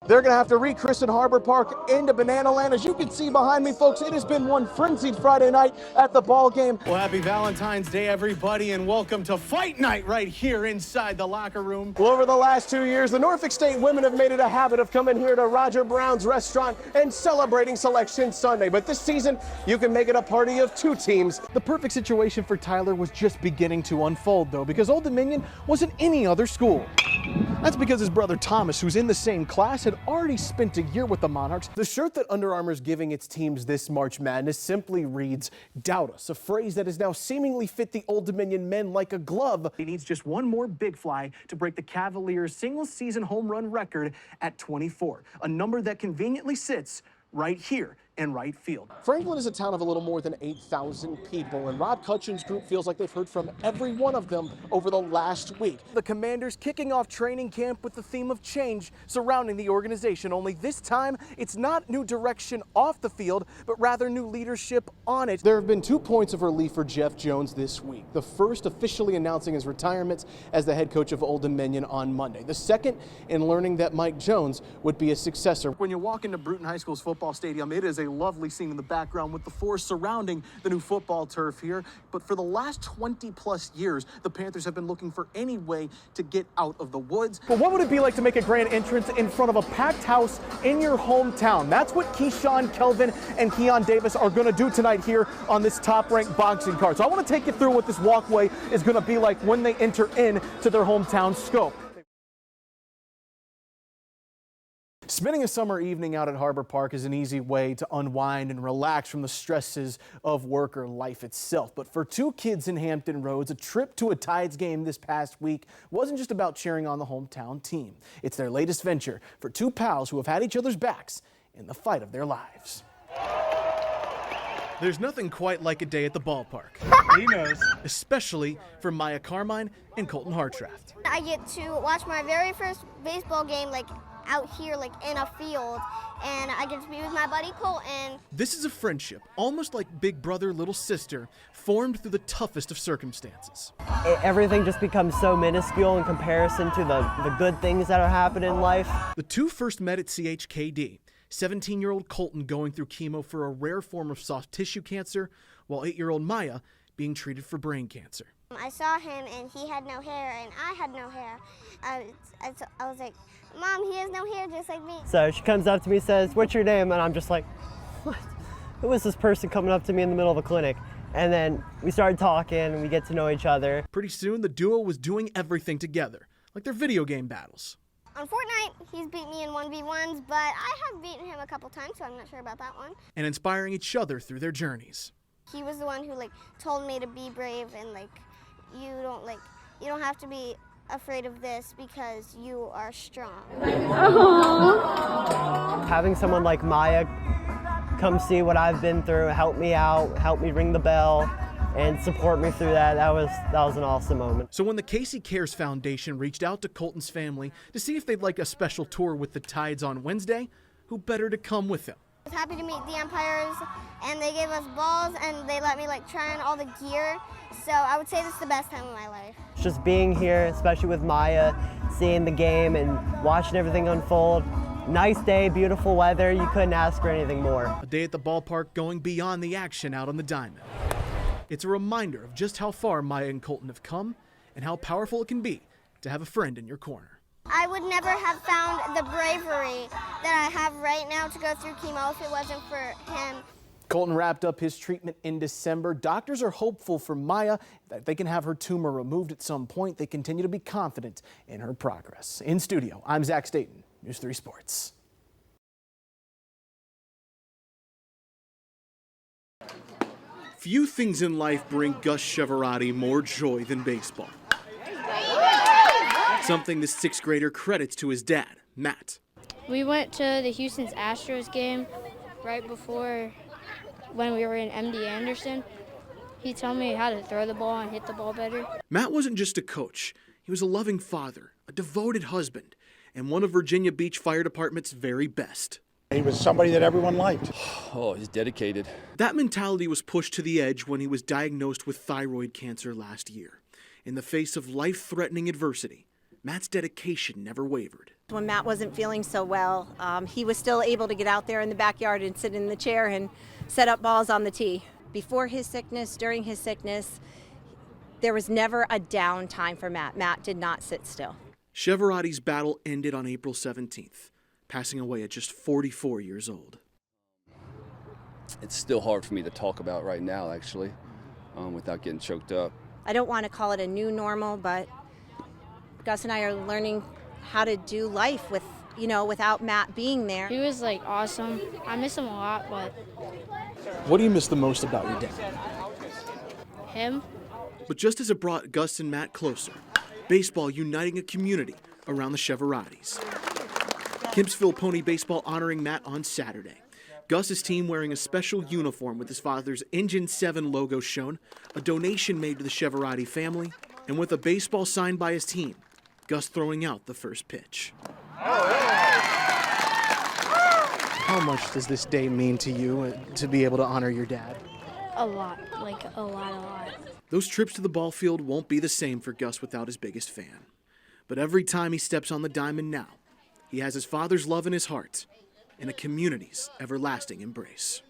They're going to have to rechristen Harbor Park into Banana Land. As you can see behind me, folks, it has been one frenzied Friday night at the ball game. Well, happy Valentine's Day, everybody, and welcome to Fight Night right here inside the locker room. Well, over the last 2 years, the Norfolk State women have made it a habit of coming here to Roger Brown's restaurant and celebrating Selection Sunday. But this season, you can make it a party of two teams. The perfect situation for Tyler was just beginning to unfold, though, because Old Dominion wasn't any other school. That's because his brother Thomas, who's in the same class, had already spent a year with the Monarchs. The shirt that Under Armour is giving its teams this March Madness simply reads, "Doubt us," a phrase that has now seemingly fit the Old Dominion men like a glove. He needs just one more big fly to break the Cavaliers' single-season home run record at 24, a number that conveniently sits right here in right field. Franklin is a town of a little more than 8,000 people, and Rob Cutchin's group feels like they've heard from every one of them over the last week. The Commanders kicking off training camp with the theme of change surrounding the organization, only this time it's not new direction off the field, but rather new leadership on it. There have been 2 points of relief for Jeff Jones this week. The first officially announcing his retirement as the head coach of Old Dominion on Monday. The second in learning that Mike Jones would be his successor. When you walk into Bruton High School's football stadium, it is a lovely scene in the background with the forest surrounding the new football turf here. But for the last 20 plus years, the Panthers have been looking for any way to get out of the woods. But what would it be like to make a grand entrance in front of a packed house in your hometown? That's what Keyshawn, Kelvin, and Keon Davis are going to do tonight here on this top-ranked boxing card. So I want to take you through what this walkway is going to be like when they enter into their hometown scope. Spending a summer evening out at Harbor Park is an easy way to unwind and relax from the stresses of work or life itself. But for 2 kids in Hampton Roads, a trip to a Tides game this past week wasn't just about cheering on the hometown team. It's their latest venture for 2 pals who have had each other's backs in the fight of their lives. There's nothing quite like a day at the ballpark. He knows. Especially for Maya Carmine and Colton Hartraft. I get to watch my very first baseball game out here in a field, and I get to be with my buddy Colton. This is a friendship, almost like big brother, little sister, formed through the toughest of circumstances. Everything just becomes so minuscule in comparison to the good things that are happening in life. The 2 first met at CHKD. 17-year-old Colton going through chemo for a rare form of soft tissue cancer, while 8-year-old Maya being treated for brain cancer. I saw him and he had no hair and I had no hair. I was like, "Mom, he has no hair just like me." So she comes up to me and says, "What's your name?" And I'm just like, what? Who is this person coming up to me in the middle of a clinic? And then we started talking and we get to know each other. Pretty soon the duo was doing everything together, like their video game battles. On Fortnite, he's beat me in 1v1s, but I have beaten him a couple times, so I'm not sure about that one. And inspiring each other through their journeys. He was the one who told me to be brave and you don't have to be afraid of this because you are strong. Having someone like Maya come see what I've been through, help me out, help me ring the bell, and support me through that was an awesome moment. So when the Casey Cares Foundation reached out to Colton's family to see if they'd like a special tour with the Tides on Wednesday, who better to come with them? I was happy to meet the umpires, and they gave us balls and they let me try on all the gear. So I would say this is the best time of my life. Just being here, especially with Maya, seeing the game and watching everything unfold. Nice day, beautiful weather. You couldn't ask for anything more. A day at the ballpark going beyond the action out on the diamond. It's a reminder of just how far Maya and Colton have come and how powerful it can be to have a friend in your corner. I would never have found the bravery that I have right now to go through chemo if it wasn't for him. Colton wrapped up his treatment in December. Doctors are hopeful for Maya that they can have her tumor removed at some point. They continue to be confident in her progress. In studio, I'm Zach Staton, News 3 Sports. Few things in life bring Gus Cheverati more joy than baseball. Something the 6th grader credits to his dad, Matt. We went to the Houston's Astros game right before when we were in MD Anderson. He told me how to throw the ball and hit the ball better. Matt wasn't just a coach. He was a loving father, a devoted husband, and one of Virginia Beach Fire Department's very best. He was somebody that everyone liked. Oh, he's dedicated. That mentality was pushed to the edge when he was diagnosed with thyroid cancer last year. In the face of life-threatening adversity, Matt's dedication never wavered. When Matt wasn't feeling so well, he was still able to get out there in the backyard and sit in the chair and set up balls on the tee. Before his sickness, during his sickness, there was never a down time for Matt. Matt did not sit still. Chevarotti's battle ended on April 17th, passing away at just 44 years old. It's still hard for me to talk about right now, actually, without getting choked up. I don't want to call it a new normal, but Gus and I are learning how to do life with, without Matt being there. He was like awesome. I miss him a lot, but What do you miss the most about your dad? him, But just as it brought Gus and Matt closer, baseball uniting a community around the Chevarottis. Kempsville Pony Baseball honoring Matt on Saturday. Gus's team wearing a special uniform with his father's Engine 7 logo shown, a donation made to the Chevarotti family, and with a baseball signed by his team, Gus throwing out the first pitch. How much does this day mean to you to be able to honor your dad? a lot, like a lot. Those trips to the ball field won't be the same for Gus without his biggest fan. But every time he steps on the diamond now, he has his father's love in his heart and a community's everlasting embrace.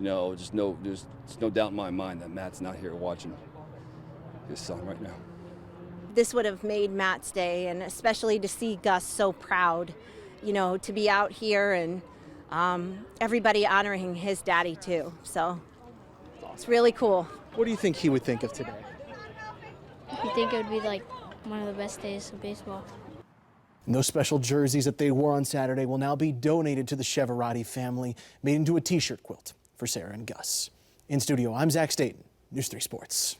There's no doubt in my mind that Matt's not here watching his son right now. This would have made Matt's day, and especially to see Gus so proud, to be out here and everybody honoring his daddy too. So it's really cool. What do you think he would think of today? You think it would be like one of the best days of baseball? And those special jerseys that they wore on Saturday will now be donated to the Chevarotti family, made into a t-shirt quilt for Sarah and Gus. In studio, I'm Zach Staton, News 3 Sports.